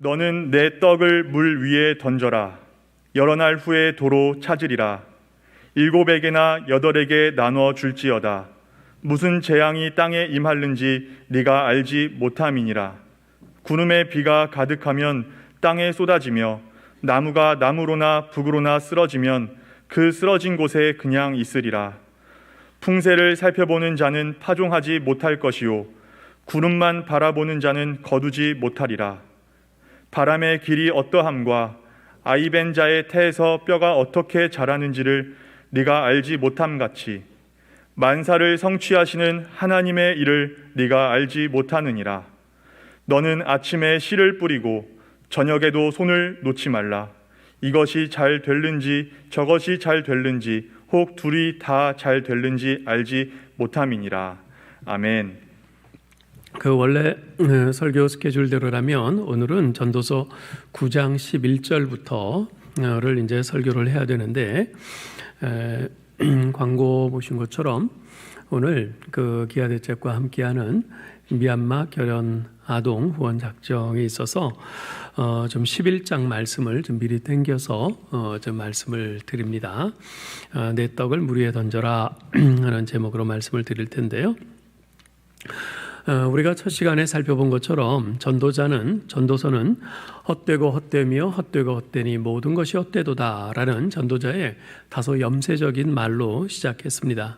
너는 내 떡을 물 위에 던져라. 여러 날 후에 도로 찾으리라. 7에게나 8에게 나눠 줄지어다. 무슨 재앙이 땅에 임하는지 네가 알지 못함이니라. 구름에 비가 가득하면 땅에 쏟아지며 나무가 나무로나 북으로나 쓰러지면 그 쓰러진 곳에 그냥 있으리라. 풍세를 살펴보는 자는 파종하지 못할 것이요 구름만 바라보는 자는 거두지 못하리라. 바람의 길이 어떠함과 아이벤 자의 태에서 뼈가 어떻게 자라는지를 네가 알지 못함같이 만사를 성취하시는 하나님의 일을 네가 알지 못하느니라. 너는 아침에 씨를 뿌리고 저녁에도 손을 놓지 말라. 이것이 잘 될는지 저것이 잘 될는지 혹 둘이 다 잘 될는지 알지 못함이니라. 아멘. 그 원래 설교 스케줄대로라면 오늘은 전도서 9장 11절부터를 이제 설교를 해야 되는데 광고 보신 것처럼 오늘 그 기아대책과 함께하는 미얀마 결연 아동 후원 작정에 있어서 좀 11장 말씀을 좀 미리 당겨서 좀 말씀을 드립니다. 내 떡을 물 위에 던져라 하는 제목으로 말씀을 드릴 텐데요. 우리가 첫 시간에 살펴본 것처럼 전도서는 헛되고 헛되며 헛되고 헛되니 모든 것이 헛되도다라는 전도자의 다소 염세적인 말로 시작했습니다.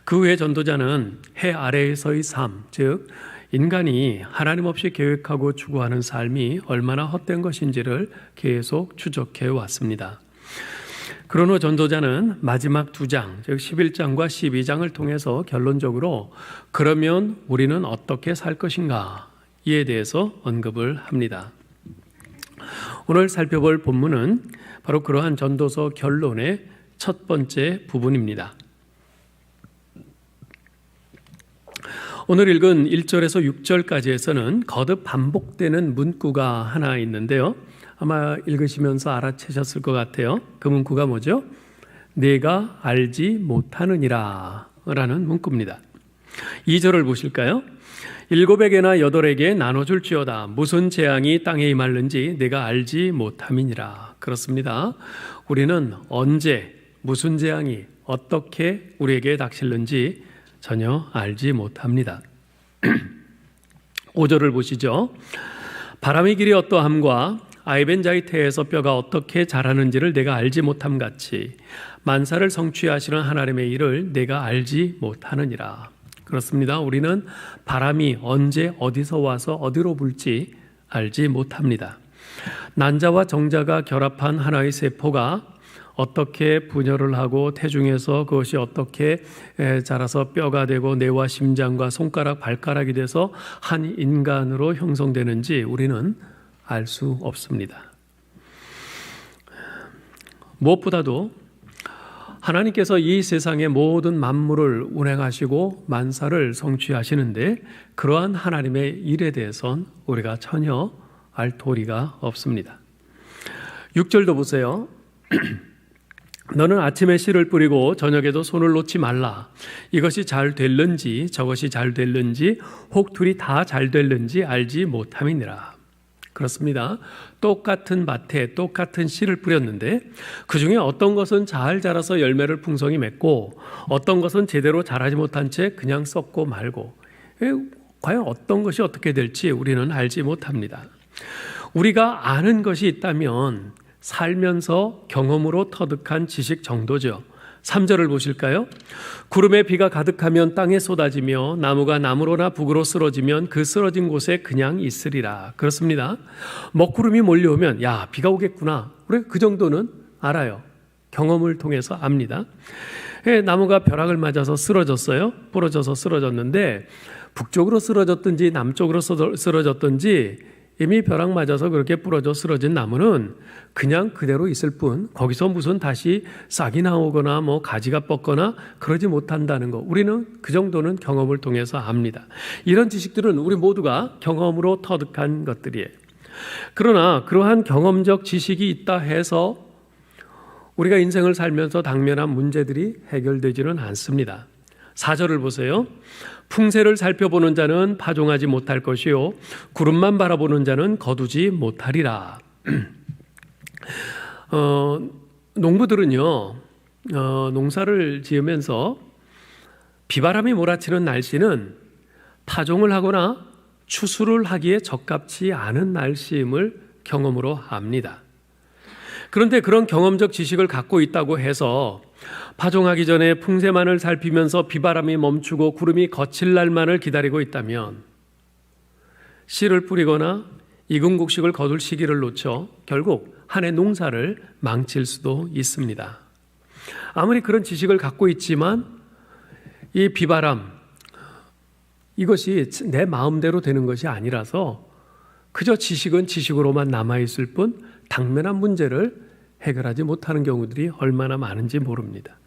그 후에 전도자는 해 아래에서의 삶, 즉 인간이 하나님 없이 계획하고 추구하는 삶이 얼마나 헛된 것인지를 계속 추적해 왔습니다. 그런 후 전도자는 마지막 2장, 즉 11장과 12장을 통해서 결론적으로 그러면 우리는 어떻게 살 것인가 이에 대해서 언급을 합니다. 오늘 살펴볼 본문은 바로 그러한 전도서 결론의 첫 번째 부분입니다. 오늘 읽은 1절에서 6절까지에서는 거듭 반복되는 문구가 하나 있는데요. 아마 읽으시면서 알아채셨을 것 같아요. 그 문구가 뭐죠? 내가 알지 못하느니라 라는 문구입니다. 2절을 보실까요? 7에게나 8에게 나눠줄지어다. 무슨 재앙이 땅에 임하는지 내가 알지 못함이니라. 그렇습니다. 우리는 언제 무슨 재앙이 어떻게 우리에게 닥칠는지 전혀 알지 못합니다. 5절을 보시죠. 바람의 길이 어떠함과 아이벤 자의 태에서 뼈가 어떻게 자라는지를 내가 알지 못함같이 만사를 성취하시는 하나님의 일을 내가 알지 못하느니라. 그렇습니다. 우리는 바람이 언제 어디서 와서 어디로 불지 알지 못합니다. 난자와 정자가 결합한 하나의 세포가 어떻게 분열을 하고 태중에서 그것이 어떻게 자라서 뼈가 되고 뇌와 심장과 손가락, 발가락이 돼서 한 인간으로 형성되는지 우리는 알 수 없습니다. 무엇보다도 하나님께서 이 세상의 모든 만물을 운행하시고 만사를 성취하시는데 그러한 하나님의 일에 대해서는 우리가 전혀 알 도리가 없습니다. 6절도 보세요. 너는 아침에 씨를 뿌리고 저녁에도 손을 놓지 말라. 이것이 잘 될는지 저것이 잘 될는지 혹 둘이 다 잘 될는지 알지 못함이니라. 그렇습니다. 똑같은 밭에 똑같은 씨를 뿌렸는데 그중에 어떤 것은 잘 자라서 열매를 풍성히 맺고 어떤 것은 제대로 자라지 못한 채 그냥 썩고 말고 과연 어떤 것이 어떻게 될지 우리는 알지 못합니다. 우리가 아는 것이 있다면 살면서 경험으로 터득한 지식 정도죠. 3절을 보실까요? 구름에 비가 가득하면 땅에 쏟아지며 나무가 나무로나 북으로 쓰러지면 그 쓰러진 곳에 그냥 있으리라. 그렇습니다. 먹구름이 몰려오면 야 비가 오겠구나. 우리가 그 정도는 알아요. 경험을 통해서 압니다. 나무가 벼락을 맞아서 쓰러졌어요. 부러져서 쓰러졌는데 북쪽으로 쓰러졌든지 남쪽으로 쓰러졌든지 이미 벼락 맞아서 그렇게 부러져 쓰러진 나무는 그냥 그대로 있을 뿐 거기서 무슨 다시 싹이 나오거나 뭐 가지가 뻗거나 그러지 못한다는 거 우리는 그 정도는 경험을 통해서 압니다. 이런 지식들은 우리 모두가 경험으로 터득한 것들이에요. 그러나 그러한 경험적 지식이 있다 해서 우리가 인생을 살면서 당면한 문제들이 해결되지는 않습니다. 4절을 보세요. 풍세를 살펴보는 자는 파종하지 못할 것이요 구름만 바라보는 자는 거두지 못하리라. 농부들은요 농사를 지으면서 비바람이 몰아치는 날씨는 파종을 하거나 추수를 하기에 적합치 않은 날씨임을 경험으로 압니다. 그런데 그런 경험적 지식을 갖고 있다고 해서 파종하기 전에 풍세만을 살피면서 비바람이 멈추고 구름이 거칠 날만을 기다리고 있다면 씨를 뿌리거나 익은 곡식을 거둘 시기를 놓쳐 결국 한 해 농사를 망칠 수도 있습니다. 아무리 그런 지식을 갖고 있지만 이 비바람, 이것이 내 마음대로 되는 것이 아니라서 그저 지식은 지식으로만 남아있을 뿐 당면한 문제를 해결하지 못하는 경우들이 얼마나 많은지 모릅니다.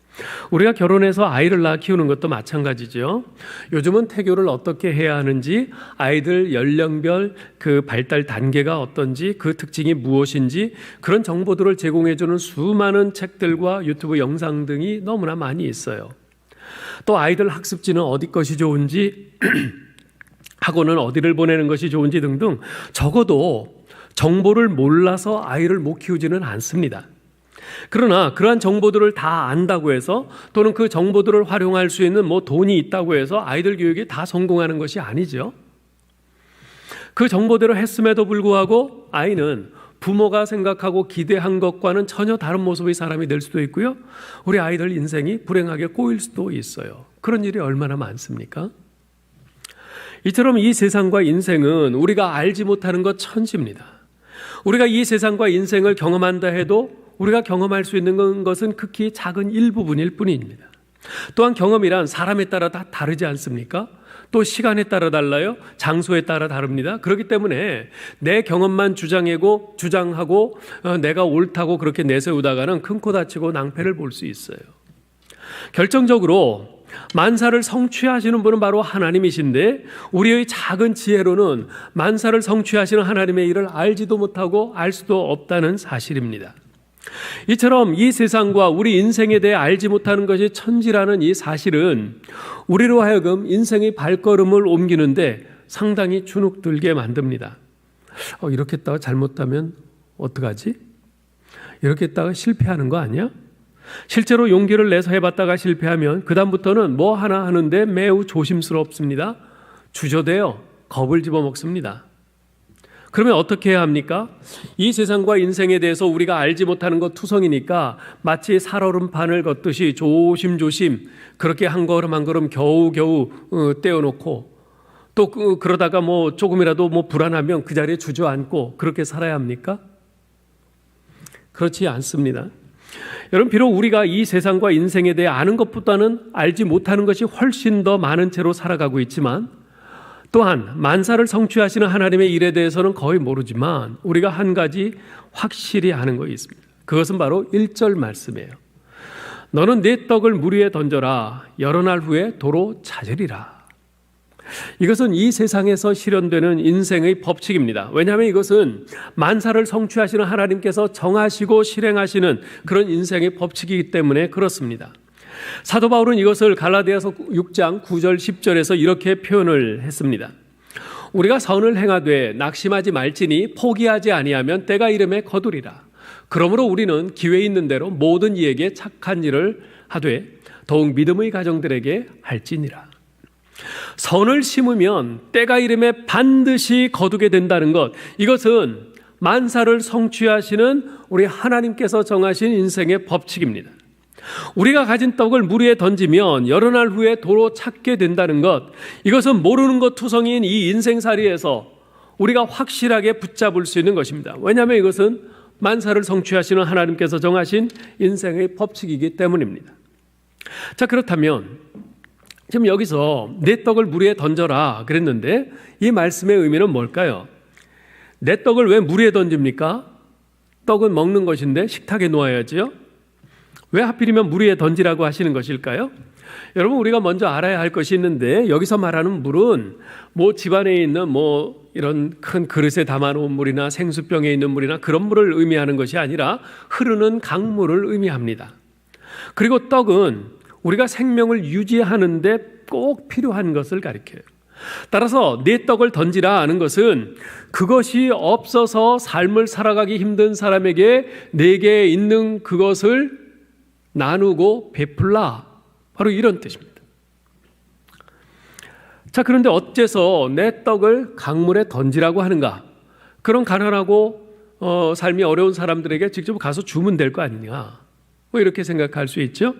우리가 결혼해서 아이를 낳아 키우는 것도 마찬가지죠. 요즘은 태교를 어떻게 해야 하는지, 아이들 연령별 그 발달 단계가 어떤지, 그 특징이 무엇인지 그런 정보들을 제공해주는 수많은 책들과 유튜브 영상 등이 너무나 많이 있어요. 또 아이들 학습지는 어디 것이 좋은지, 학원은 어디를 보내는 것이 좋은지 등등 적어도 정보를 몰라서 아이를 못 키우지는 않습니다. 그러나 그러한 정보들을 다 안다고 해서 또는 그 정보들을 활용할 수 있는 돈이 있다고 해서 아이들 교육이 다 성공하는 것이 아니죠. 그 정보대로 했음에도 불구하고 아이는 부모가 생각하고 기대한 것과는 전혀 다른 모습의 사람이 될 수도 있고요. 우리 아이들 인생이 불행하게 꼬일 수도 있어요. 그런 일이 얼마나 많습니까? 이처럼 이 세상과 인생은 우리가 알지 못하는 것 천지입니다. 우리가 이 세상과 인생을 경험한다 해도 우리가 경험할 수 있는 것은 극히 작은 일부분일 뿐입니다. 또한 경험이란 사람에 따라 다 다르지 않습니까? 또 시간에 따라 달라요. 장소에 따라 다릅니다. 그렇기 때문에 내 경험만 주장하고 내가 옳다고 그렇게 내세우다가는 큰 코 다치고 낭패를 볼 수 있어요. 결정적으로 만사를 성취하시는 분은 바로 하나님이신데 우리의 작은 지혜로는 만사를 성취하시는 하나님의 일을 알지도 못하고 알 수도 없다는 사실입니다. 이처럼 이 세상과 우리 인생에 대해 알지 못하는 것이 천지라는 이 사실은 우리로 하여금 인생의 발걸음을 옮기는데 상당히 주눅들게 만듭니다. 이렇게 했다가 잘못하면 어떡하지? 이렇게 했다가 실패하는 거 아니야? 실제로 용기를 내서 해봤다가 실패하면 그 다음부터는 뭐 하나 하는데 매우 조심스럽습니다. 주저되어 겁을 집어먹습니다. 그러면 어떻게 해야 합니까? 이 세상과 인생에 대해서 우리가 알지 못하는 것 투성이니까 마치 살얼음판을 걷듯이 조심조심 그렇게 한 걸음 한 걸음 겨우겨우 떼어놓고 또 그러다가 조금이라도 불안하면 그 자리에 주저앉고 그렇게 살아야 합니까? 그렇지 않습니다. 여러분, 비록 우리가 이 세상과 인생에 대해 아는 것보다는 알지 못하는 것이 훨씬 더 많은 채로 살아가고 있지만 또한 만사를 성취하시는 하나님의 일에 대해서는 거의 모르지만 우리가 한 가지 확실히 아는 것이 있습니다. 그것은 바로 1절 말씀이에요. 너는 네 떡을 물 위에 던져라. 여러 날 후에 도로 찾으리라. 이것은 이 세상에서 실현되는 인생의 법칙입니다. 왜냐하면 이것은 만사를 성취하시는 하나님께서 정하시고 실행하시는 그런 인생의 법칙이기 때문에 그렇습니다. 사도 바울은 이것을 갈라디아서 6장 9절 10절에서 이렇게 표현을 했습니다. 우리가 선을 행하되 낙심하지 말지니 포기하지 아니하면 때가 이름에 거두리라. 그러므로 우리는 기회 있는 대로 모든 이에게 착한 일을 하되 더욱 믿음의 가정들에게 할지니라. 선을 심으면 때가 이름에 반드시 거두게 된다는 것, 이것은 만사를 성취하시는 우리 하나님께서 정하신 인생의 법칙입니다. 우리가 가진 떡을 물 위에 던지면 여러 날 후에 도로 찾게 된다는 것, 이것은 모르는 것 투성이인 이 인생살이에서 우리가 확실하게 붙잡을 수 있는 것입니다. 왜냐하면 이것은 만사를 성취하시는 하나님께서 정하신 인생의 법칙이기 때문입니다. 자, 그렇다면 지금 여기서 내 떡을 물 위에 던져라 그랬는데 이 말씀의 의미는 뭘까요? 내 떡을 왜 물 위에 던집니까? 떡은 먹는 것인데 식탁에 놓아야지요. 왜 하필이면 물 위에 던지라고 하시는 것일까요? 여러분, 우리가 먼저 알아야 할 것이 있는데 여기서 말하는 물은 집안에 있는 이런 큰 그릇에 담아놓은 물이나 생수병에 있는 물이나 그런 물을 의미하는 것이 아니라 흐르는 강물을 의미합니다. 그리고 떡은 우리가 생명을 유지하는데 꼭 필요한 것을 가리켜요. 따라서 내 떡을 던지라 하는 것은 그것이 없어서 삶을 살아가기 힘든 사람에게 내게 있는 그것을 나누고 베풀라, 바로 이런 뜻입니다. 자, 그런데 어째서 내 떡을 강물에 던지라고 하는가? 그런 가난하고 삶이 어려운 사람들에게 직접 가서 주면 될 거 아니냐, 뭐 이렇게 생각할 수 있죠.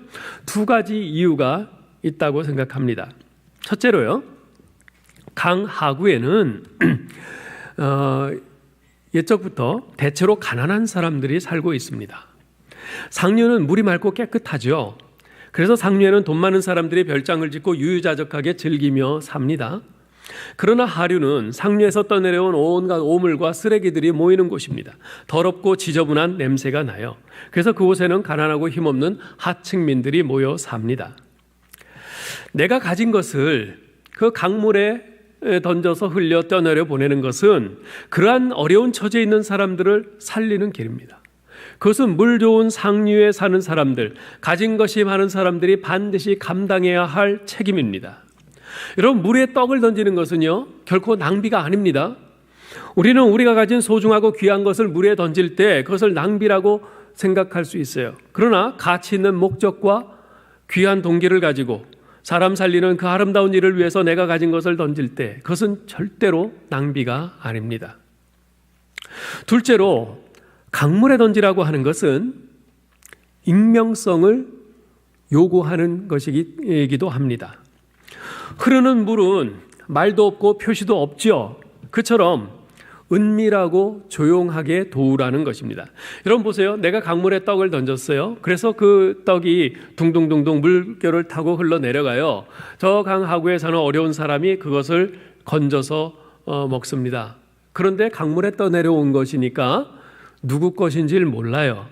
두 가지 이유가 있다고 생각합니다. 첫째로요, 강 하구에는 옛적부터 대체로 가난한 사람들이 살고 있습니다. 상류는 물이 맑고 깨끗하죠. 그래서 상류에는 돈 많은 사람들이 별장을 짓고 유유자적하게 즐기며 삽니다. 그러나 하류는 상류에서 떠내려온 온갖 오물과 쓰레기들이 모이는 곳입니다. 더럽고 지저분한 냄새가 나요. 그래서 그곳에는 가난하고 힘없는 하층민들이 모여 삽니다. 내가 가진 것을 그 강물에 던져서 흘려 떠내려 보내는 것은 그러한 어려운 처지에 있는 사람들을 살리는 길입니다. 그것은 물 좋은 상류에 사는 사람들, 가진 것이 많은 사람들이 반드시 감당해야 할 책임입니다. 여러분, 물에 떡을 던지는 것은요, 결코 낭비가 아닙니다. 우리는 우리가 가진 소중하고 귀한 것을 물에 던질 때 그것을 낭비라고 생각할 수 있어요. 그러나 가치 있는 목적과 귀한 동기를 가지고 사람 살리는 그 아름다운 일을 위해서 내가 가진 것을 던질 때 그것은 절대로 낭비가 아닙니다. 둘째로, 강물에 던지라고 하는 것은 익명성을 요구하는 것이기도 합니다. 흐르는 물은 말도 없고 표시도 없죠. 그처럼 은밀하고 조용하게 도우라는 것입니다. 여러분 보세요. 내가 강물에 떡을 던졌어요. 그래서 그 떡이 둥둥둥둥 물결을 타고 흘러내려가요. 저 강 하구에 사는 어려운 사람이 그것을 건져서 먹습니다. 그런데 강물에 떠내려온 것이니까 누구 것인지를 몰라요.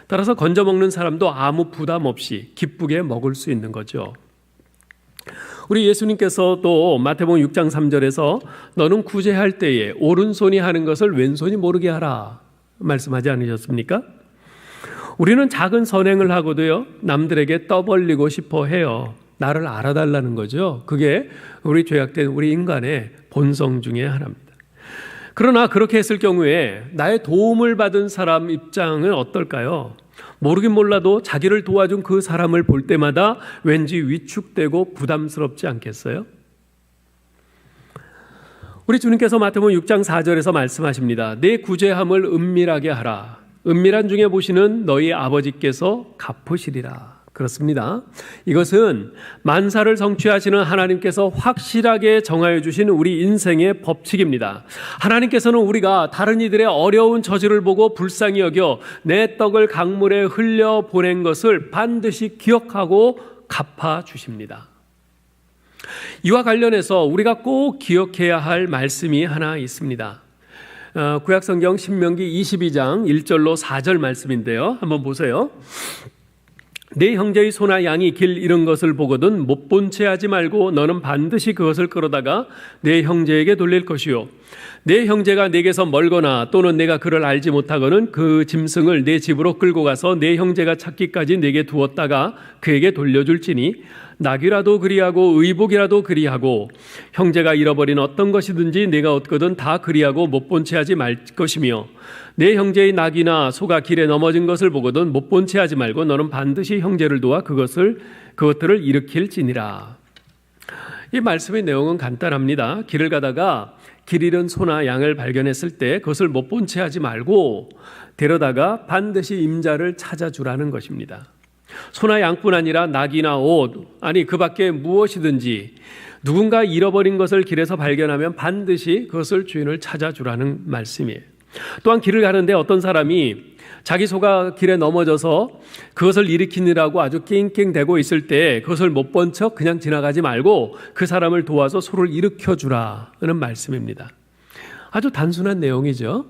따라서 건져 먹는 사람도 아무 부담 없이 기쁘게 먹을 수 있는 거죠. 우리 예수님께서 또 마태복음 6장 3절에서 너는 구제할 때에 오른손이 하는 것을 왼손이 모르게 하라 말씀하지 않으셨습니까? 우리는 작은 선행을 하고도요, 남들에게 떠벌리고 싶어 해요. 나를 알아달라는 거죠. 그게 우리 죄악된 우리 인간의 본성 중에 하나입니다. 그러나 그렇게 했을 경우에 나의 도움을 받은 사람 입장은 어떨까요? 모르긴 몰라도 자기를 도와준 그 사람을 볼 때마다 왠지 위축되고 부담스럽지 않겠어요? 우리 주님께서 마태복음 6장 4절에서 말씀하십니다. 내 구제함을 은밀하게 하라. 은밀한 중에 보시는 너희 아버지께서 갚으시리라. 그렇습니다. 이것은 만사를 성취하시는 하나님께서 확실하게 정하여 주신 우리 인생의 법칙입니다. 하나님께서는 우리가 다른 이들의 어려운 처지를 보고 불쌍히 여겨 내 떡을 강물에 흘려 보낸 것을 반드시 기억하고 갚아 주십니다. 이와 관련해서 우리가 꼭 기억해야 할 말씀이 하나 있습니다. 구약성경 신명기 22장 1절로 4절 말씀인데요. 한번 보세요. 내 형제의 소나 양이 길 잃은 것을 보거든 못 본 채 하지 말고 너는 반드시 그것을 끌어다가 내 형제에게 돌릴 것이요. 내 형제가 내게서 멀거나 또는 내가 그를 알지 못하거는 그 짐승을 내 집으로 끌고 가서 내 형제가 찾기까지 내게 두었다가 그에게 돌려줄지니 낙이라도 그리하고 의복이라도 그리하고 형제가 잃어버린 어떤 것이든지 내가 얻거든 다 그리하고 못 본 채 하지 말 것이며 내 형제의 낙이나 소가 길에 넘어진 것을 보거든 못 본 채 하지 말고 너는 반드시 형제를 도와 그것들을 일으킬지니라. 이 말씀의 내용은 간단합니다. 길을 가다가 길 잃은 소나 양을 발견했을 때 그것을 못 본 채 하지 말고 데려다가 반드시 임자를 찾아주라는 것입니다. 소나 양뿐 아니라 낙이나 옷, 아니 그 밖에 무엇이든지 누군가 잃어버린 것을 길에서 발견하면 반드시 그것을 주인을 찾아주라는 말씀이에요. 또한 길을 가는데 어떤 사람이 자기 소가 길에 넘어져서 그것을 일으키느라고 아주 낑낑대고 있을 때 그것을 못 본 척 그냥 지나가지 말고 그 사람을 도와서 소를 일으켜주라는 말씀입니다. 아주 단순한 내용이죠.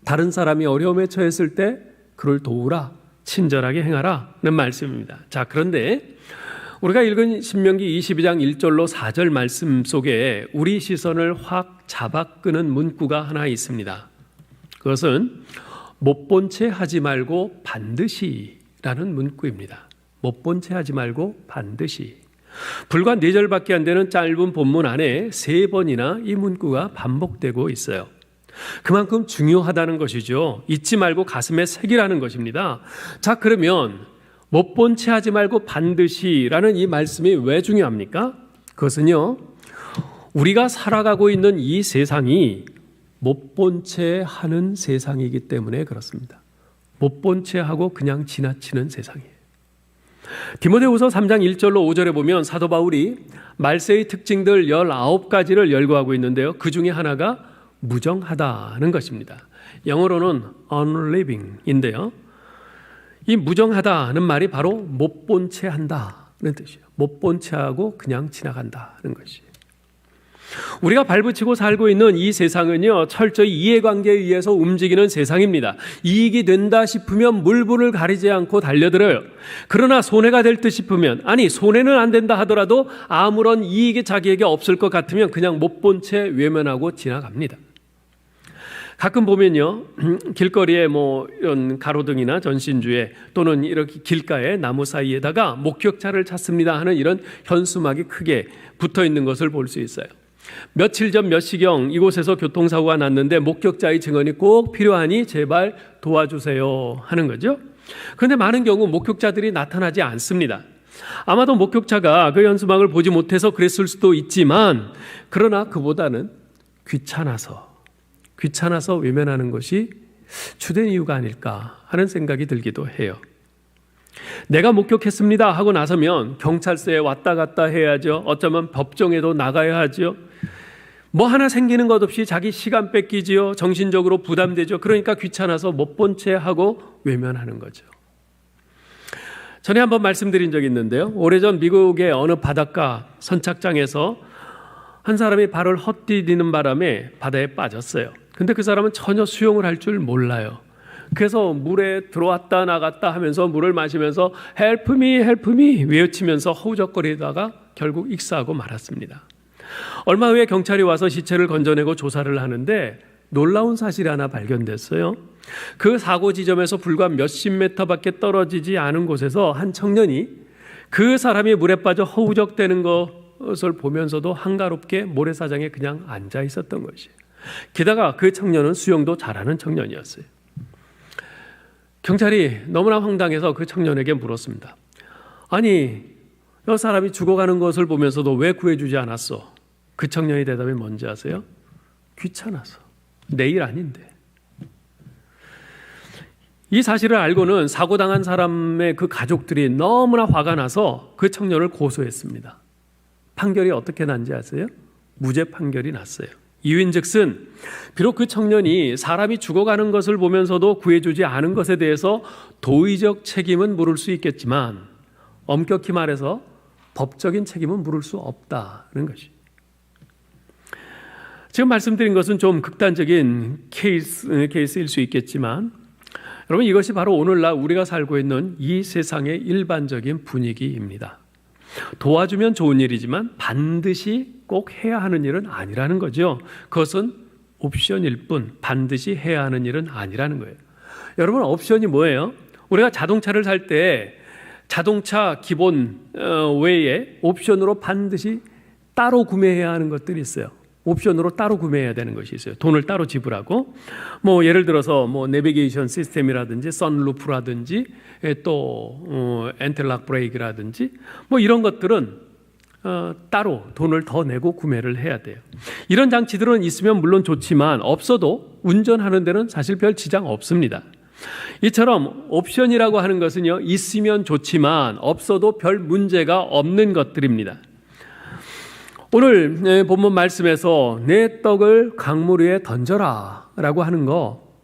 다른 사람이 어려움에 처했을 때 그를 도우라, 친절하게 행하라는 말씀입니다. 자, 그런데 우리가 읽은 신명기 22장 1절로 4절 말씀 속에 우리 시선을 확 잡아끄는 문구가 하나 있습니다. 그것은 못 본 채 하지 말고 반드시라는 문구입니다. 못 본 채 하지 말고 반드시. 불과 4절밖에 안 되는 짧은 본문 안에 3번이나 이 문구가 반복되고 있어요. 그만큼 중요하다는 것이죠. 잊지 말고 가슴에 새기라는 것입니다. 자, 그러면 못 본 채 하지 말고 반드시라는 이 말씀이 왜 중요합니까? 그것은요, 우리가 살아가고 있는 이 세상이 못 본 채 하는 세상이기 때문에 그렇습니다. 못 본 채 하고 그냥 지나치는 세상이에요. 디모데후서 3장 1절로 5절에 보면 사도 바울이 말세의 특징들 19가지를 열거하고 있는데요. 그 중에 하나가 무정하다는 것입니다. 영어로는 unliving인데요. 이 무정하다는 말이 바로 못 본 채 한다는 뜻이에요. 못 본 채 하고 그냥 지나간다는 것이에요. 우리가 발붙이고 살고 있는 이 세상은요, 철저히 이해관계에 의해서 움직이는 세상입니다. 이익이 된다 싶으면 물불을 가리지 않고 달려들어요. 그러나 손해가 될 듯 싶으면, 아니 손해는 안 된다 하더라도 아무런 이익이 자기에게 없을 것 같으면 그냥 못 본 채 외면하고 지나갑니다. 가끔 보면요, 길거리에 이런 가로등이나 전신주에 또는 이렇게 길가에 나무 사이에다가 목격자를 찾습니다 하는 이런 현수막이 크게 붙어 있는 것을 볼 수 있어요. 며칠 전 몇 시경 이곳에서 교통사고가 났는데 목격자의 증언이 꼭 필요하니 제발 도와주세요 하는 거죠. 그런데 많은 경우 목격자들이 나타나지 않습니다. 아마도 목격자가 그 현수막을 보지 못해서 그랬을 수도 있지만, 그러나 그보다는 귀찮아서 외면하는 것이 주된 이유가 아닐까 하는 생각이 들기도 해요. 내가 목격했습니다 하고 나서면 경찰서에 왔다 갔다 해야죠. 어쩌면 법정에도 나가야 하죠. 뭐 하나 생기는 것 없이 자기 시간 뺏기지요. 정신적으로 부담되죠. 그러니까 귀찮아서 못 본 채 하고 외면하는 거죠. 전에 한번 말씀드린 적이 있는데요. 오래전 미국의 어느 바닷가 선착장에서 한 사람이 발을 헛디디는 바람에 바다에 빠졌어요. 근데 그 사람은 전혀 수영을 할 줄 몰라요. 그래서 물에 들어왔다 나갔다 하면서 물을 마시면서 Help me, help me 외치면서 허우적거리다가 결국 익사하고 말았습니다. 얼마 후에 경찰이 와서 시체를 건져내고 조사를 하는데 놀라운 사실이 하나 발견됐어요. 그 사고 지점에서 불과 몇십 미터밖에 떨어지지 않은 곳에서 한 청년이 그 사람이 물에 빠져 허우적대는 것을 보면서도 한가롭게 모래사장에 그냥 앉아 있었던 것이에요. 게다가 그 청년은 수영도 잘하는 청년이었어요. 경찰이 너무나 황당해서 그 청년에게 물었습니다. 아니, 이 사람이 죽어가는 것을 보면서도 왜 구해주지 않았어? 그 청년의 대답이 뭔지 아세요? 귀찮아서. 내일 아닌데. 이 사실을 알고는 사고당한 사람의 그 가족들이 너무나 화가 나서 그 청년을 고소했습니다. 판결이 어떻게 난지 아세요? 무죄 판결이 났어요. 이유인즉슨 비록 그 청년이 사람이 죽어가는 것을 보면서도 구해주지 않은 것에 대해서 도의적 책임은 물을 수 있겠지만 엄격히 말해서 법적인 책임은 물을 수 없다는 것이. 지금 말씀드린 것은 좀 극단적인 케이스일 수 있겠지만 여러분, 이것이 바로 오늘날 우리가 살고 있는 이 세상의 일반적인 분위기입니다. 도와주면 좋은 일이지만 반드시 꼭 해야 하는 일은 아니라는 거죠. 그것은 옵션일 뿐 반드시 해야 하는 일은 아니라는 거예요. 여러분, 옵션이 뭐예요? 우리가 자동차를 살 때 자동차 기본 외에 옵션으로 반드시 따로 구매해야 하는 것들이 있어요. 옵션으로 따로 구매해야 되는 것이 있어요. 돈을 따로 지불하고, 예를 들어서 내비게이션 시스템이라든지 선루프라든지 또 엔텔락 브레이크라든지 이런 것들은 따로 돈을 더 내고 구매를 해야 돼요. 이런 장치들은 있으면 물론 좋지만 없어도 운전하는 데는 사실 별 지장 없습니다. 이처럼 옵션이라고 하는 것은요, 있으면 좋지만 없어도 별 문제가 없는 것들입니다. 오늘 본문 말씀에서 내 떡을 강물 위에 던져라 라고 하는 거,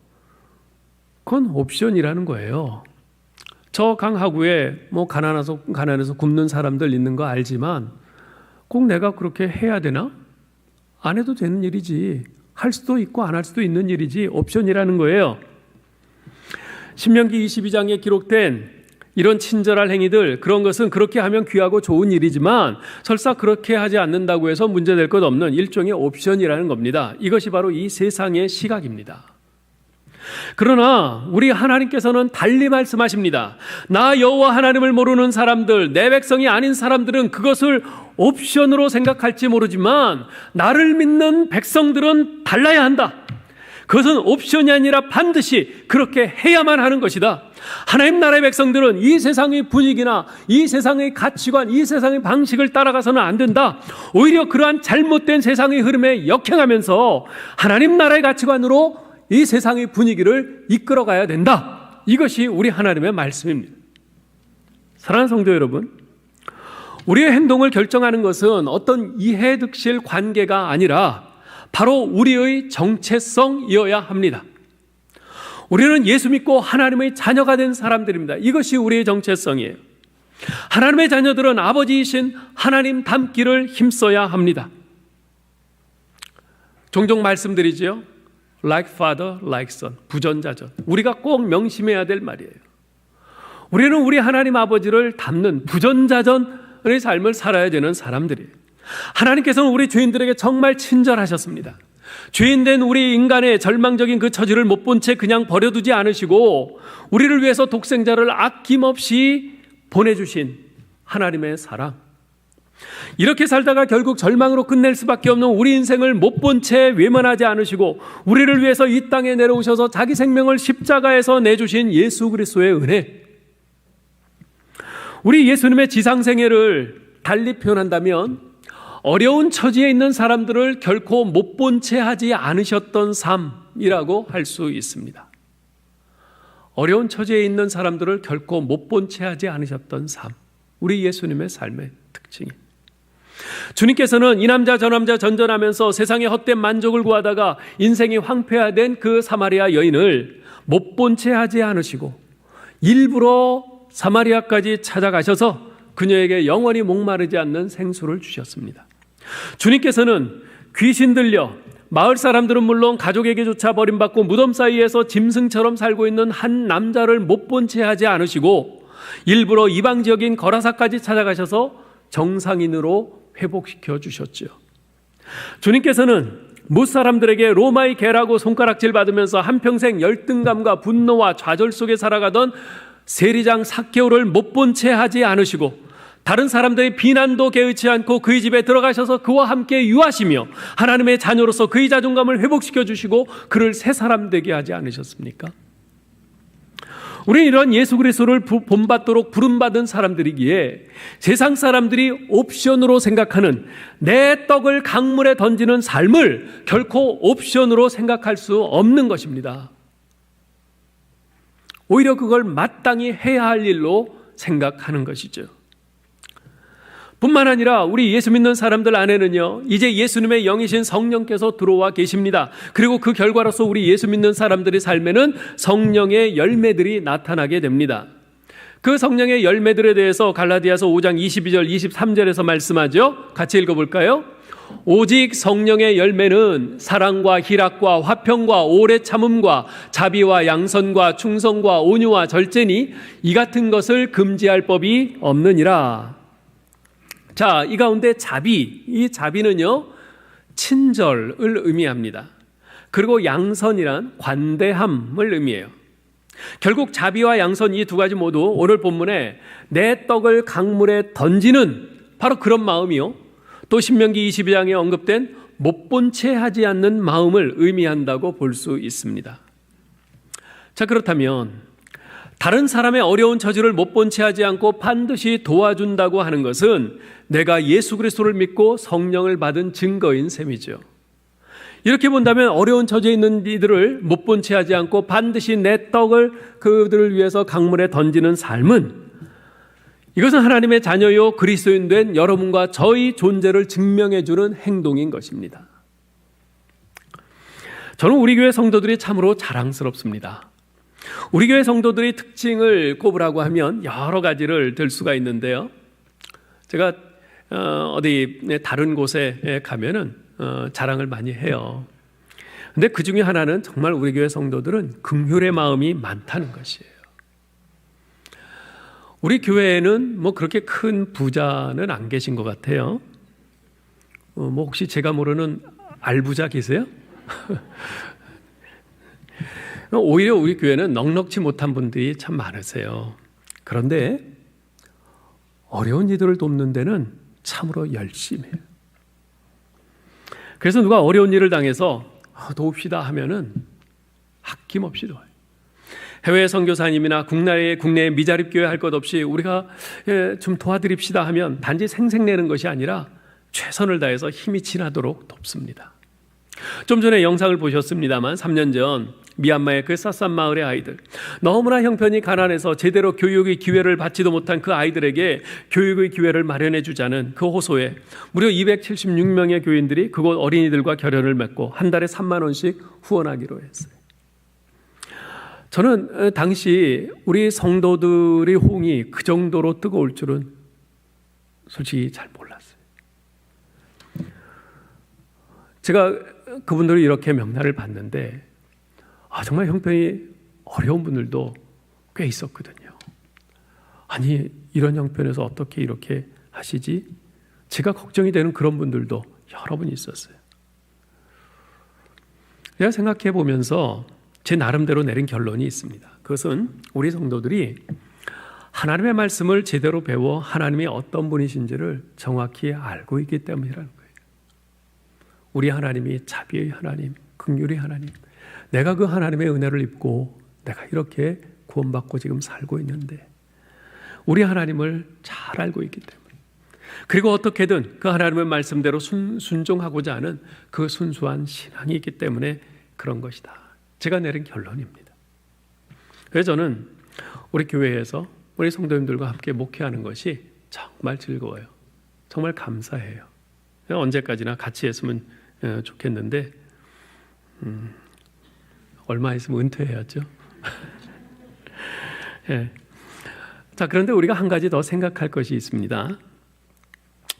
그건 옵션이라는 거예요. 저 강하구에 가난해서 굶는 사람들 있는 거 알지만 꼭 내가 그렇게 해야 되나? 안 해도 되는 일이지. 할 수도 있고 안 할 수도 있는 일이지. 옵션이라는 거예요. 신명기 22장에 기록된 이런 친절할 행위들, 그런 것은 그렇게 하면 귀하고 좋은 일이지만 설사 그렇게 하지 않는다고 해서 문제될 것 없는 일종의 옵션이라는 겁니다. 이것이 바로 이 세상의 시각입니다. 그러나 우리 하나님께서는 달리 말씀하십니다. 나 여호와 하나님을 모르는 사람들, 내 백성이 아닌 사람들은 그것을 옵션으로 생각할지 모르지만 나를 믿는 백성들은 달라야 한다. 그것은 옵션이 아니라 반드시 그렇게 해야만 하는 것이다. 하나님 나라의 백성들은 이 세상의 분위기나 이 세상의 가치관, 이 세상의 방식을 따라가서는 안 된다. 오히려 그러한 잘못된 세상의 흐름에 역행하면서 하나님 나라의 가치관으로 이 세상의 분위기를 이끌어가야 된다. 이것이 우리 하나님의 말씀입니다. 사랑하는 성도 여러분, 우리의 행동을 결정하는 것은 어떤 이해득실 관계가 아니라 바로 우리의 정체성이어야 합니다. 우리는 예수 믿고 하나님의 자녀가 된 사람들입니다. 이것이 우리의 정체성이에요. 하나님의 자녀들은 아버지이신 하나님 닮기를 힘써야 합니다. 종종 말씀드리죠. Like father, like son. 부전자전. 우리가 꼭 명심해야 될 말이에요. 우리는 우리 하나님 아버지를 닮는 부전자전의 삶을 살아야 되는 사람들이에요. 하나님께서는 우리 죄인들에게 정말 친절하셨습니다. 죄인된 우리 인간의 절망적인 그 처지를 못 본 채 그냥 버려두지 않으시고 우리를 위해서 독생자를 아낌없이 보내주신 하나님의 사랑. 이렇게 살다가 결국 절망으로 끝낼 수밖에 없는 우리 인생을 못 본 채 외면하지 않으시고 우리를 위해서 이 땅에 내려오셔서 자기 생명을 십자가에서 내주신 예수 그리스도의 은혜. 우리 예수님의 지상생애를 달리 표현한다면 어려운 처지에 있는 사람들을 결코 못 본 채 하지 않으셨던 삶이라고 할 수 있습니다. 어려운 처지에 있는 사람들을 결코 못 본 채 하지 않으셨던 삶. 우리 예수님의 삶의 특징이. 주님께서는 이 남자 저 남자 전전하면서 세상의 헛된 만족을 구하다가 인생이 황폐화된 그 사마리아 여인을 못 본 채 하지 않으시고 일부러 사마리아까지 찾아가셔서 그녀에게 영원히 목마르지 않는 생수를 주셨습니다. 주님께서는 귀신 들려 마을 사람들은 물론 가족에게조차 버림받고 무덤 사이에서 짐승처럼 살고 있는 한 남자를 못 본 채 하지 않으시고 일부러 이방 지역인 거라사까지 찾아가셔서 정상인으로 회복시켜 주셨죠. 주님께서는 무사람들에게 로마의 개라고 손가락질 받으면서 한평생 열등감과 분노와 좌절 속에 살아가던 세리장 삭개오를 못 본 채 하지 않으시고 다른 사람들의 비난도 개의치 않고 그의 집에 들어가셔서 그와 함께 유하시며 하나님의 자녀로서 그의 자존감을 회복시켜 주시고 그를 새 사람 되게 하지 않으셨습니까? 우리는 이런 예수 그리스도를 본받도록 부름받은 사람들이기에 세상 사람들이 옵션으로 생각하는 내 떡을 강물에 던지는 삶을 결코 옵션으로 생각할 수 없는 것입니다. 오히려 그걸 마땅히 해야 할 일로 생각하는 것이죠. 뿐만 아니라 우리 예수 믿는 사람들 안에는요, 이제 예수님의 영이신 성령께서 들어와 계십니다. 그리고 그 결과로서 우리 예수 믿는 사람들의 삶에는 성령의 열매들이 나타나게 됩니다. 그 성령의 열매들에 대해서 갈라디아서 5장 22절 23절에서 말씀하죠. 같이 읽어볼까요? 오직 성령의 열매는 사랑과 희락과 화평과 오래 참음과 자비와 양선과 충성과 온유와 절제니 이 같은 것을 금지할 법이 없느니라. 자, 이 가운데 자비, 이 자비는요 친절을 의미합니다. 그리고 양선이란 관대함을 의미해요. 결국 자비와 양선 이 두 가지 모두 오늘 본문에 내 떡을 강물에 던지는 바로 그런 마음이요, 또 신명기 22장에 언급된 못 본 채 하지 않는 마음을 의미한다고 볼 수 있습니다. 자, 그렇다면 다른 사람의 어려운 처지를 못 본 채 하지 않고 반드시 도와준다고 하는 것은 내가 예수 그리스도를 믿고 성령을 받은 증거인 셈이죠. 이렇게 본다면 어려운 처지에 있는 이들을 못 본 채 하지 않고 반드시 내 떡을 그들을 위해서 강물에 던지는 삶은, 이것은 하나님의 자녀요 그리스도인 된 여러분과 저희 존재를 증명해 주는 행동인 것입니다. 저는 우리 교회 성도들이 참으로 자랑스럽습니다. 우리 교회 성도들의 특징을 꼽으라고 하면 여러 가지를 들 수가 있는데요. 제가 어디 다른 곳에 가면은 자랑을 많이 해요. 근데 그 중에 하나는 정말 우리 교회 성도들은 긍휼의 마음이 많다는 것이에요. 우리 교회에는 뭐 그렇게 큰 부자는 안 계신 것 같아요. 뭐 혹시 제가 모르는 알부자 계세요? 오히려 우리 교회는 넉넉지 못한 분들이 참 많으세요. 그런데 어려운 이들을 돕는 데는 참으로 열심히 해요. 그래서 누가 어려운 일을 당해서 도웁시다 하면은 아낌없이 도와요. 해외 선교사님이나 국내에 미자립 교회 할 것 없이 우리가 좀 도와드립시다 하면 단지 생색내는 것이 아니라 최선을 다해서 힘이 지나도록 돕습니다. 좀 전에 영상을 보셨습니다만 3년 전 미얀마의 그 사산 마을의 아이들, 너무나 형편이 가난해서 제대로 교육의 기회를 받지도 못한 그 아이들에게 교육의 기회를 마련해 주자는 그 호소에 무려 276명의 교인들이 그곳 어린이들과 결연을 맺고 한 달에 3만 원씩 후원하기로 했어요. 저는 당시 우리 성도들의 호응이 그 정도로 뜨거울 줄은 솔직히 잘 몰랐어요. 제가 그분들이 이렇게 명단을 봤는데 정말 형편이 어려운 분들도 꽤 있었거든요. 아니, 이런 형편에서 어떻게 이렇게 하시지? 제가 걱정이 되는 그런 분들도 여러 분 있었어요. 제가 생각해 보면서 제 나름대로 내린 결론이 있습니다. 그것은 우리 성도들이 하나님의 말씀을 제대로 배워 하나님이 어떤 분이신지를 정확히 알고 있기 때문이라는 거예요. 우리 하나님이 자비의 하나님, 긍휼의 하나님, 내가 그 하나님의 은혜를 입고 내가 이렇게 구원받고 지금 살고 있는데 우리 하나님을 잘 알고 있기 때문에, 그리고 어떻게든 그 하나님의 말씀대로 순종하고자 하는 그 순수한 신앙이 있기 때문에 그런 것이다. 제가 내린 결론입니다. 그래서 저는 우리 교회에서 우리 성도님들과 함께 목회하는 것이 정말 즐거워요. 정말 감사해요. 언제까지나 같이 했으면 좋겠는데 얼마 있으면 은퇴해야죠. 예. 자, 그런데 우리가 한 가지 더 생각할 것이 있습니다.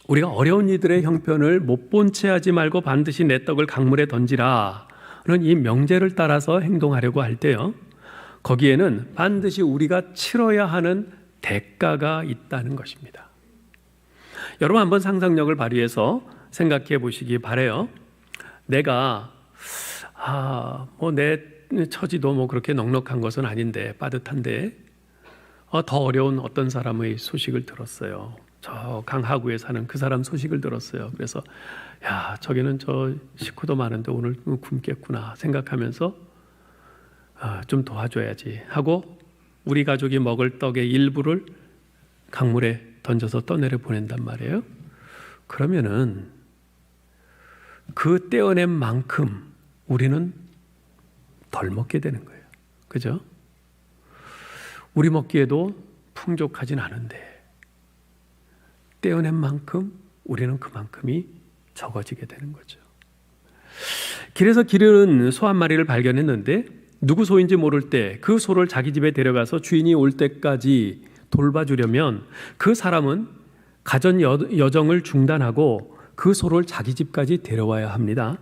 우리가 어려운 이들의 형편을 못 본 채 하지 말고 반드시 내 떡을 강물에 던지라는 이 명제를 따라서 행동하려고 할 때요, 거기에는 반드시 우리가 치러야 하는 대가가 있다는 것입니다. 여러분 한번 상상력을 발휘해서 생각해 보시기 바라요. 내가 내 처지도 그렇게 넉넉한 것은 아닌데 빠듯한데 더 어려운 어떤 사람의 소식을 들었어요. 저 강하구에 사는 그 사람 소식을 들었어요. 그래서 저기는 저 식구도 많은데 오늘 굶겠구나 생각하면서 좀 도와줘야지 하고 우리 가족이 먹을 떡의 일부를 강물에 던져서 떠내려 보낸단 말이에요. 그러면은 그 떼어낸 만큼 우리는 덜 먹게 되는 거예요. 그죠? 우리 먹기에도 풍족하진 않은데 떼어낸 만큼 우리는 그만큼이 적어지게 되는 거죠. 길에서 기르는 소 한 마리를 발견했는데 누구 소인지 모를 때 그 소를 자기 집에 데려가서 주인이 올 때까지 돌봐주려면 그 사람은 가전 여정을 중단하고 그 소를 자기 집까지 데려와야 합니다.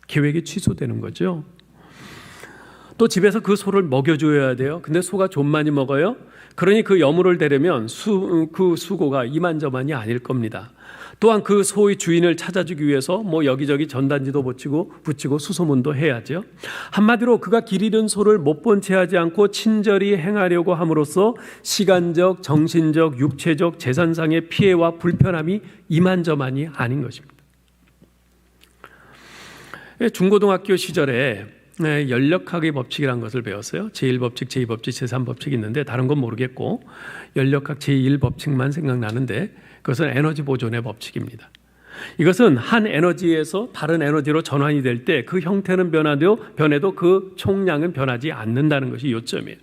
계획이 취소되는 거죠. 또 집에서 그 소를 먹여줘야 돼요. 근데 소가 좀 많이 먹어요. 그러니 그 여물을 대려면 그 수고가 이만저만이 아닐 겁니다. 또한 그 소의 주인을 찾아주기 위해서 여기저기 전단지도 붙이고 수소문도 해야죠. 한마디로 그가 길 잃은 소를 못 본 채 하지 않고 친절히 행하려고 함으로써 시간적, 정신적, 육체적, 재산상의 피해와 불편함이 이만저만이 아닌 것입니다. 중고등학교 시절에 연력학의 법칙이라는 것을 배웠어요. 제1법칙, 제2법칙, 제3법칙이 있는데 다른 건 모르겠고 연력학 제1법칙만 생각나는데 그것은 에너지 보존의 법칙입니다. 이것은 한 에너지에서 다른 에너지로 전환이 될 때 그 형태는 변해도 그 총량은 변하지 않는다는 것이 요점이에요.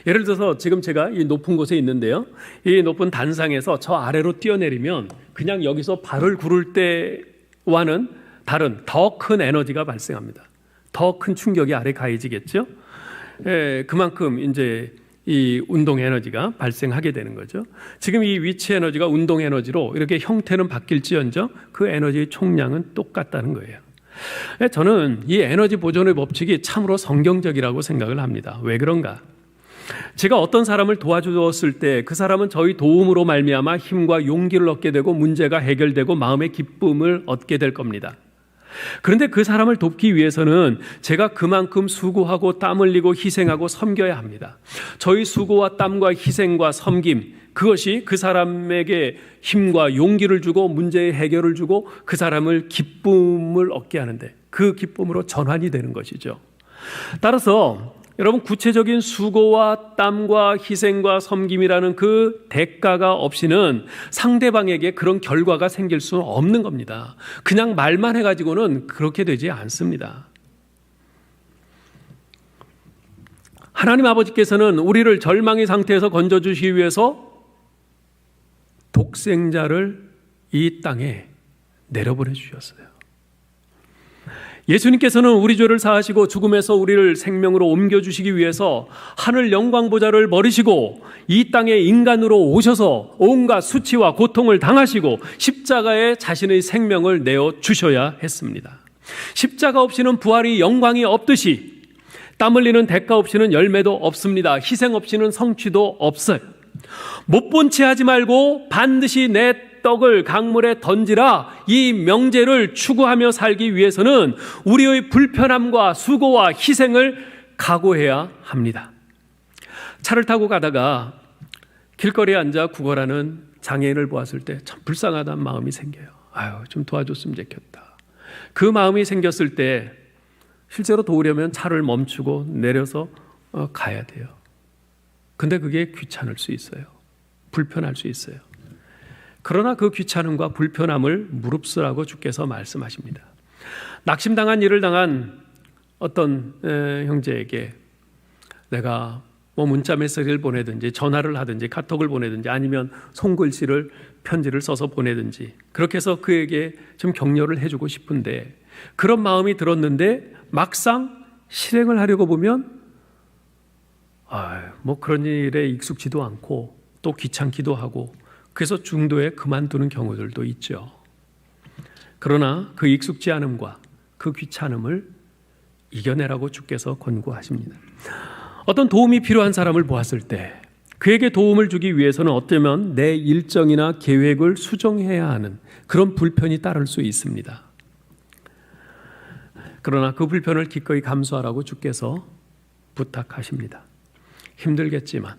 예를 들어서 지금 제가 이 높은 곳에 있는데요, 이 높은 단상에서 저 아래로 뛰어내리면 그냥 여기서 발을 구를 때와는 다른 더 큰 에너지가 발생합니다. 더 큰 충격이 아래 가해지겠죠. 그만큼 이제 이 운동 에너지가 발생하게 되는 거죠. 지금 이 위치 에너지가 운동 에너지로 이렇게 형태는 바뀔지언정 그 에너지의 총량은 똑같다는 거예요. 저는 이 에너지 보존의 법칙이 참으로 성경적이라고 생각을 합니다. 왜 그런가? 제가 어떤 사람을 도와주었을 때 그 사람은 저희 도움으로 말미암아 힘과 용기를 얻게 되고 문제가 해결되고 마음의 기쁨을 얻게 될 겁니다. 그런데 그 사람을 돕기 위해서는 제가 그만큼 수고하고 땀 흘리고 희생하고 섬겨야 합니다. 저희 수고와 땀과 희생과 섬김, 그것이 그 사람에게 힘과 용기를 주고 문제의 해결을 주고 그 사람을 기쁨을 얻게 하는데 그 기쁨으로 전환이 되는 것이죠. 따라서 여러분, 구체적인 수고와 땀과 희생과 섬김이라는 그 대가가 없이는 상대방에게 그런 결과가 생길 수는 없는 겁니다. 그냥 말만 해가지고는 그렇게 되지 않습니다. 하나님 아버지께서는 우리를 절망의 상태에서 건져주시기 위해서 독생자를 이 땅에 내려보내 주셨어요. 예수님께서는 우리 죄를 사하시고 죽음에서 우리를 생명으로 옮겨주시기 위해서 하늘 영광 보좌를 버리시고 이 땅에 인간으로 오셔서 온갖 수치와 고통을 당하시고 십자가에 자신의 생명을 내어주셔야 했습니다. 십자가 없이는 부활이 영광이 없듯이 땀 흘리는 대가 없이는 열매도 없습니다. 희생 없이는 성취도 없어요. 못 본 채 하지 말고 반드시 내 떡을 강물에 던지라, 이 명제를 추구하며 살기 위해서는 우리의 불편함과 수고와 희생을 각오해야 합니다. 차를 타고 가다가 길거리에 앉아 구걸하는 장애인을 보았을 때 참 불쌍하다는 마음이 생겨요. 아유, 좀 도와줬으면 좋겠다. 그 마음이 생겼을 때 실제로 도우려면 차를 멈추고 내려서 가야 돼요. 근데 그게 귀찮을 수 있어요. 불편할 수 있어요. 그러나 그 귀찮음과 불편함을 무릅쓰라고 주께서 말씀하십니다. 낙심당한 일을 당한 어떤 형제에게 내가 뭐 문자 메시지를 보내든지 전화를 하든지 카톡을 보내든지 아니면 손글씨를 편지를 써서 보내든지 그렇게 해서 그에게 좀 격려를 해주고 싶은데 그런 마음이 들었는데 막상 실행을 하려고 보면 뭐 그런 일에 익숙지도 않고 또 귀찮기도 하고 그래서 중도에 그만두는 경우들도 있죠. 그러나 그 익숙지 않음과 그 귀찮음을 이겨내라고 주께서 권고하십니다. 어떤 도움이 필요한 사람을 보았을 때 그에게 도움을 주기 위해서는 어쩌면 내 일정이나 계획을 수정해야 하는 그런 불편이 따를 수 있습니다. 그러나 그 불편을 기꺼이 감수하라고 주께서 부탁하십니다. 힘들겠지만,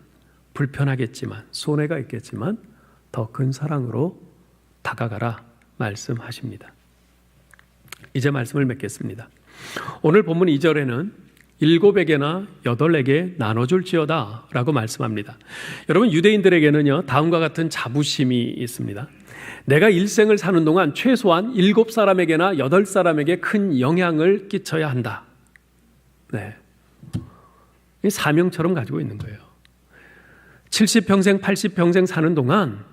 불편하겠지만, 손해가 있겠지만 더 큰 사랑으로 다가가라 말씀하십니다. 이제 말씀을 맺겠습니다. 오늘 본문 2절에는 7에게나 8에게 나눠줄지어다 라고 말씀합니다. 여러분, 유대인들에게는요 다음과 같은 자부심이 있습니다. 내가 일생을 사는 동안 최소한 7사람에게나 8사람에게 큰 영향을 끼쳐야 한다. 네, 사명처럼 가지고 있는 거예요. 70평생 80평생 사는 동안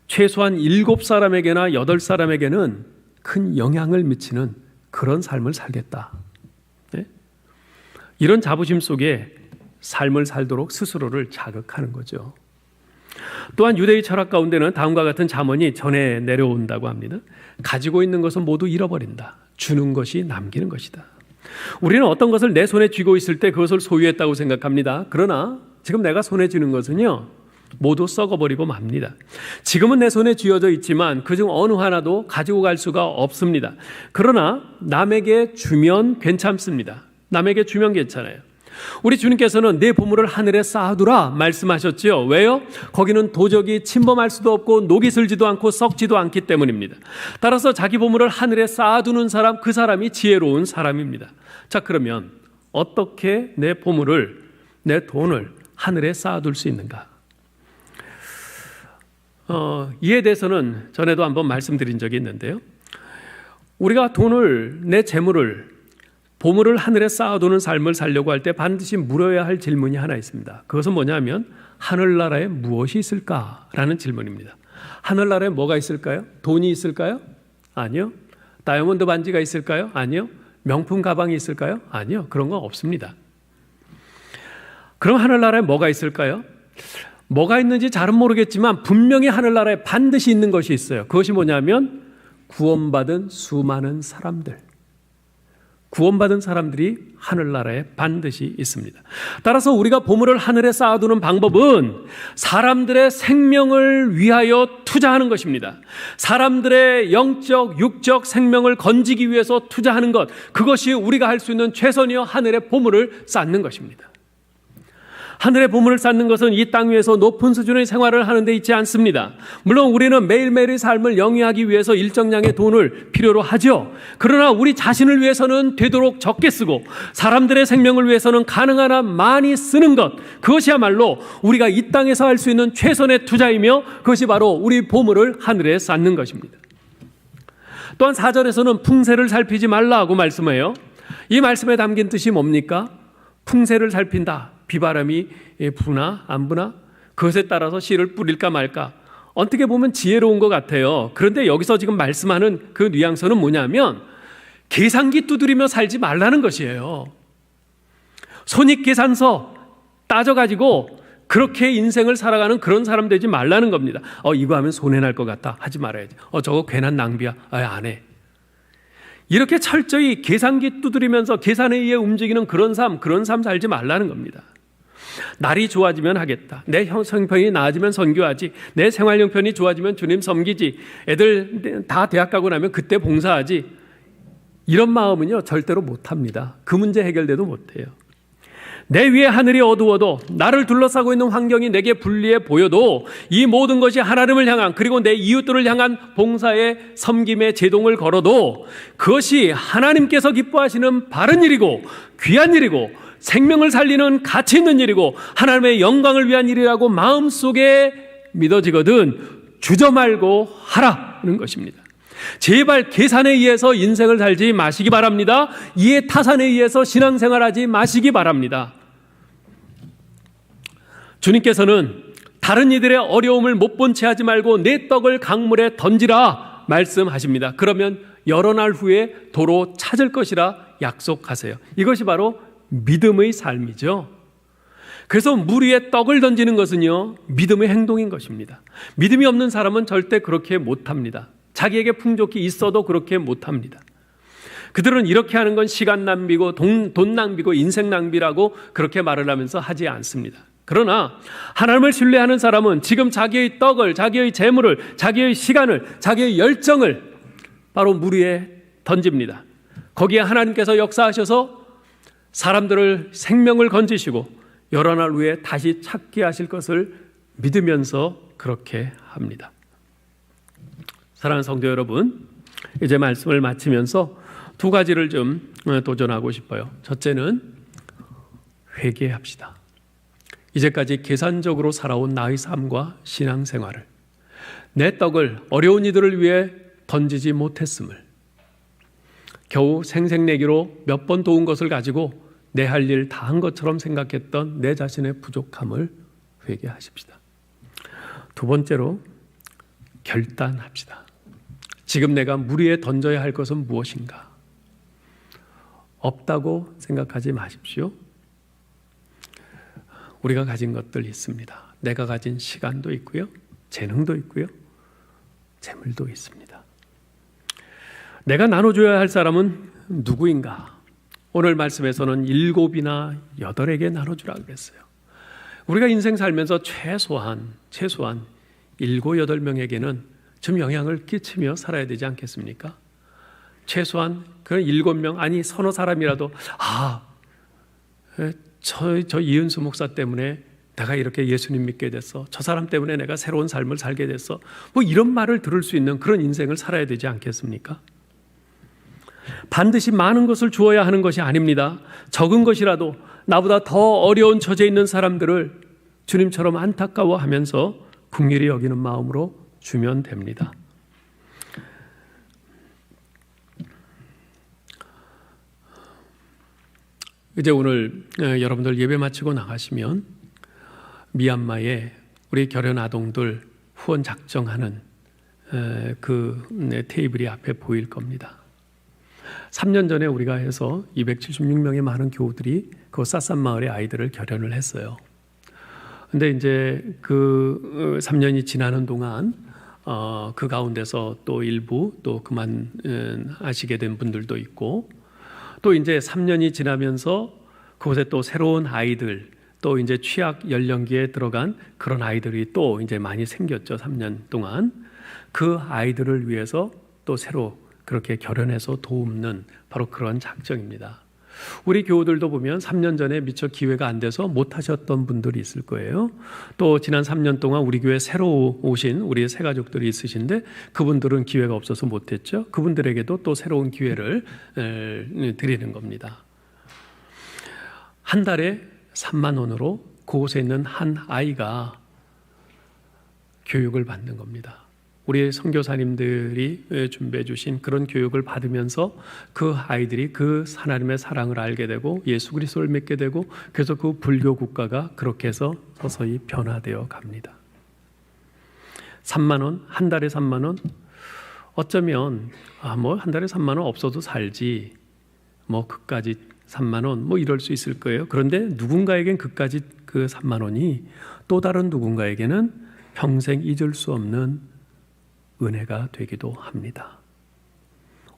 최소한 7사람에게나 8사람에게는 큰 영향을 미치는 그런 삶을 살겠다. 네? 이런 자부심 속에 삶을 살도록 스스로를 자극하는 거죠. 또한 유대의 철학 가운데는 다음과 같은 잠언이 전해 내려온다고 합니다. 가지고 있는 것은 모두 잃어버린다. 주는 것이 남기는 것이다. 우리는 어떤 것을 내 손에 쥐고 있을 때 그것을 소유했다고 생각합니다. 그러나 지금 내가 손에 쥐는 것은요 모두 썩어버리고 맙니다. 지금은 내 손에 쥐어져 있지만 그중 어느 하나도 가지고 갈 수가 없습니다. 그러나 남에게 주면 괜찮습니다. 남에게 주면 괜찮아요. 우리 주님께서는 내 보물을 하늘에 쌓아두라 말씀하셨지요. 왜요? 거기는 도적이 침범할 수도 없고 녹이 슬지도 않고 썩지도 않기 때문입니다. 따라서 자기 보물을 하늘에 쌓아두는 사람, 그 사람이 지혜로운 사람입니다. 자, 그러면 어떻게 내 보물을, 내 돈을 하늘에 쌓아둘 수 있는가? 이에 대해서는 전에도 한번 말씀드린 적이 있는데요. 우리가 돈을, 내 재물을, 보물을 하늘에 쌓아두는 삶을 살려고 할 때 반드시 물어야 할 질문이 하나 있습니다. 그것은 뭐냐면 하늘나라에 무엇이 있을까라는 질문입니다. 하늘나라에 뭐가 있을까요? 돈이 있을까요? 아니요. 다이아몬드 반지가 있을까요? 아니요. 명품 가방이 있을까요? 아니요. 그런 건 없습니다. 그럼 하늘나라에 뭐가 있을까요? 뭐가 있는지 잘은 모르겠지만 분명히 하늘나라에 반드시 있는 것이 있어요. 그것이 뭐냐면 구원받은 수많은 사람들, 구원받은 사람들이 하늘나라에 반드시 있습니다. 따라서 우리가 보물을 하늘에 쌓아두는 방법은 사람들의 생명을 위하여 투자하는 것입니다. 사람들의 영적, 육적 생명을 건지기 위해서 투자하는 것, 그것이 우리가 할 수 있는 최선이요 하늘의 보물을 쌓는 것입니다. 하늘의 보물을 쌓는 것은 이 땅 위에서 높은 수준의 생활을 하는 데 있지 않습니다. 물론 우리는 매일매일의 삶을 영위하기 위해서 일정량의 돈을 필요로 하죠. 그러나 우리 자신을 위해서는 되도록 적게 쓰고 사람들의 생명을 위해서는 가능한 한 많이 쓰는 것, 그것이야말로 우리가 이 땅에서 할 수 있는 최선의 투자이며 그것이 바로 우리 보물을 하늘에 쌓는 것입니다. 또한 4절에서는 풍세를 살피지 말라고 말씀해요. 이 말씀에 담긴 뜻이 뭡니까? 풍세를 살핀다. 비바람이 부나 안 부나 그것에 따라서 씨를 뿌릴까 말까, 어떻게 보면 지혜로운 것 같아요. 그런데 여기서 지금 말씀하는 그 뉘앙스는 뭐냐면 계산기 두드리며 살지 말라는 것이에요. 손익계산서 따져가지고 그렇게 인생을 살아가는 그런 사람 되지 말라는 겁니다. 이거 하면 손해날 것 같다, 하지 말아야지. 저거 괜한 낭비야, 안 해. 이렇게 철저히 계산기 두드리면서 계산에 의해 움직이는 그런 삶 살지 말라는 겁니다. 날이 좋아지면 하겠다. 내 형편이 나아지면 선교하지. 내 생활 형편이 좋아지면 주님 섬기지. 애들 다 대학 가고 나면 그때 봉사하지. 이런 마음은요 절대로 못합니다. 그 문제 해결돼도 못해요. 내 위에 하늘이 어두워도 나를 둘러싸고 있는 환경이 내게 불리해 보여도 이 모든 것이 하나님을 향한, 그리고 내 이웃들을 향한 봉사의 섬김의 제동을 걸어도 그것이 하나님께서 기뻐하시는 바른 일이고 귀한 일이고 생명을 살리는 가치 있는 일이고 하나님의 영광을 위한 일이라고 마음속에 믿어지거든 주저 말고 하라는 것입니다. 제발 계산에 의해서 인생을 살지 마시기 바랍니다. 이해 타산에 의해서 신앙생활하지 마시기 바랍니다. 주님께서는 다른 이들의 어려움을 못 본 채 하지 말고 내 떡을 강물에 던지라 말씀하십니다. 그러면 여러 날 후에 도로 찾을 것이라 약속하세요. 이것이 바로 믿음의 삶이죠. 그래서 물 위에 떡을 던지는 것은요 믿음의 행동인 것입니다. 믿음이 없는 사람은 절대 그렇게 못합니다. 자기에게 풍족이 있어도 그렇게 못합니다. 그들은 이렇게 하는 건 시간 낭비고 돈 낭비고 인생 낭비라고 그렇게 말을 하면서 하지 않습니다. 그러나 하나님을 신뢰하는 사람은 지금 자기의 떡을, 자기의 재물을, 자기의 시간을, 자기의 열정을 바로 물 위에 던집니다. 거기에 하나님께서 역사하셔서 사람들을 생명을 건지시고 여러 날 후에 다시 찾게 하실 것을 믿으면서 그렇게 합니다. 사랑하는 성도 여러분, 이제 말씀을 마치면서 두 가지를 좀 도전하고 싶어요. 첫째는 회개합시다. 이제까지 계산적으로 살아온 나의 삶과 신앙생활을, 내 떡을 어려운 이들을 위해 던지지 못했음을, 겨우 생색내기로 몇 번 도운 것을 가지고 내 할 일 다 한 것처럼 생각했던 내 자신의 부족함을 회개하십시다. 두 번째로 결단합시다. 지금 내가 물 위에 던져야 할 것은 무엇인가? 없다고 생각하지 마십시오. 우리가 가진 것들 있습니다. 내가 가진 시간도 있고요, 재능도 있고요, 재물도 있습니다. 내가 나눠줘야 할 사람은 누구인가? 오늘 말씀에서는 7이나 8에게 나눠주라 그랬어요. 우리가 인생 살면서 최소한 7, 8명에게는 좀 영향을 끼치며 살아야 되지 않겠습니까? 최소한 그 7명, 아니 서너 사람이라도 저 이은수 목사 때문에 내가 이렇게 예수님 믿게 됐어, 저 사람 때문에 내가 새로운 삶을 살게 됐어, 뭐 이런 말을 들을 수 있는 그런 인생을 살아야 되지 않겠습니까? 반드시 많은 것을 주어야 하는 것이 아닙니다. 적은 것이라도 나보다 더 어려운 처지에 있는 사람들을 주님처럼 안타까워하면서 긍휼히 여기는 마음으로 주면 됩니다. 이제 오늘 여러분들 예배 마치고 나가시면 미얀마에 우리 결혼 아동들 후원 작정하는 그 테이블이 앞에 보일 겁니다. 3년 전에 우리가 해서 276명의 많은 교우들이 그 사산 마을의 아이들을 결혼을 했어요. 근데 이제 그 3년이 지나는 동안 그 가운데서 또 일부 또 그만하시게 된 분들도 있고, 또 이제 3년이 지나면서 그곳에 또 새로운 아이들, 또 이제 취학 연령기에 들어간 그런 아이들이 또 이제 많이 생겼죠. 3년 동안. 그 아이들을 위해서 또 새로 그렇게 결연해서 돕는 바로 그런 작정입니다. 우리 교우들도 보면 3년 전에 미처 기회가 안 돼서 못 하셨던 분들이 있을 거예요. 또 지난 3년 동안 우리 교회 새로 오신 우리 새 가족들이 있으신데 그분들은 기회가 없어서 못 했죠. 그분들에게도 또 새로운 기회를 드리는 겁니다. 한 달에 3만 원으로 그곳에 있는 한 아이가 교육을 받는 겁니다. 우리 선교사님들이 준비해 주신 그런 교육을 받으면서 그 아이들이 그 하나님의 사랑을 알게 되고 예수 그리스도를 믿게 되고 그래서 그 불교 국가가 그렇게 해서 서서히 변화되어 갑니다. 3만 원, 한 달에 3만 원. 어쩌면 뭐 한 달에 3만 원 없어도 살지. 뭐 그까지 3만 원 뭐 이럴 수 있을 거예요. 그런데 누군가에겐 그까지 그 3만 원이 또 다른 누군가에게는 평생 잊을 수 없는 은혜가 되기도 합니다.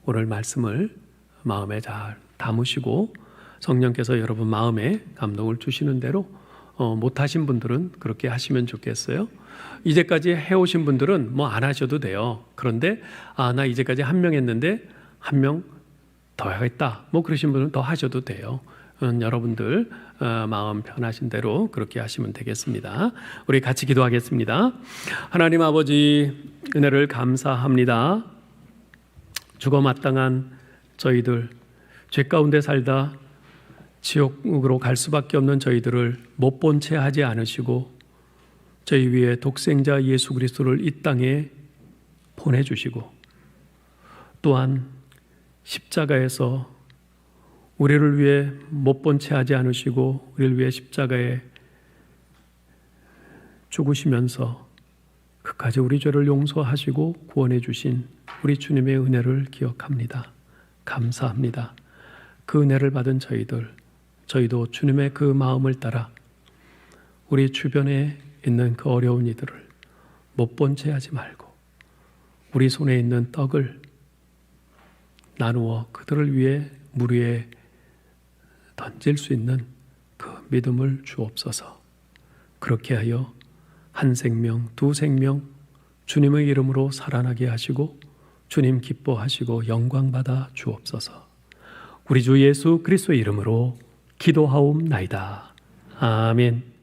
오늘 말씀을 마음에 잘 담으시고 성령께서 여러분 마음에 감동을 주시는 대로 못하신 분들은 그렇게 하시면 좋겠어요. 이제까지 해오신 분들은 뭐 안 하셔도 돼요. 그런데 나 이제까지 한 명 했는데 한 명 더 하겠다. 뭐 그러신 분은 더 하셔도 돼요. 여러분들 마음 편하신 대로 그렇게 하시면 되겠습니다. 우리 같이 기도하겠습니다. 하나님 아버지 은혜를 감사합니다. 죽어 마땅한 저희들 죄 가운데 살다 지옥으로 갈 수밖에 없는 저희들을 못 본 채 하지 않으시고 저희 위에 독생자 예수 그리스도를 이 땅에 보내주시고 또한 십자가에서 우리를 위해 못 본 채 하지 않으시고 우리를 위해 십자가에 죽으시면서 그까지 우리 죄를 용서하시고 구원해 주신 우리 주님의 은혜를 기억합니다. 감사합니다. 그 은혜를 받은 저희도 주님의 그 마음을 따라 우리 주변에 있는 그 어려운 이들을 못 본 채 하지 말고 우리 손에 있는 떡을 나누어 그들을 위해 물 위에 던질 수 있는 그 믿음을 주옵소서. 그렇게 하여 한 생명, 두 생명 주님의 이름으로 살아나게 하시고 주님 기뻐하시고 영광받아 주옵소서. 우리 주 예수 그리스도의 이름으로 기도하옵나이다. 아멘.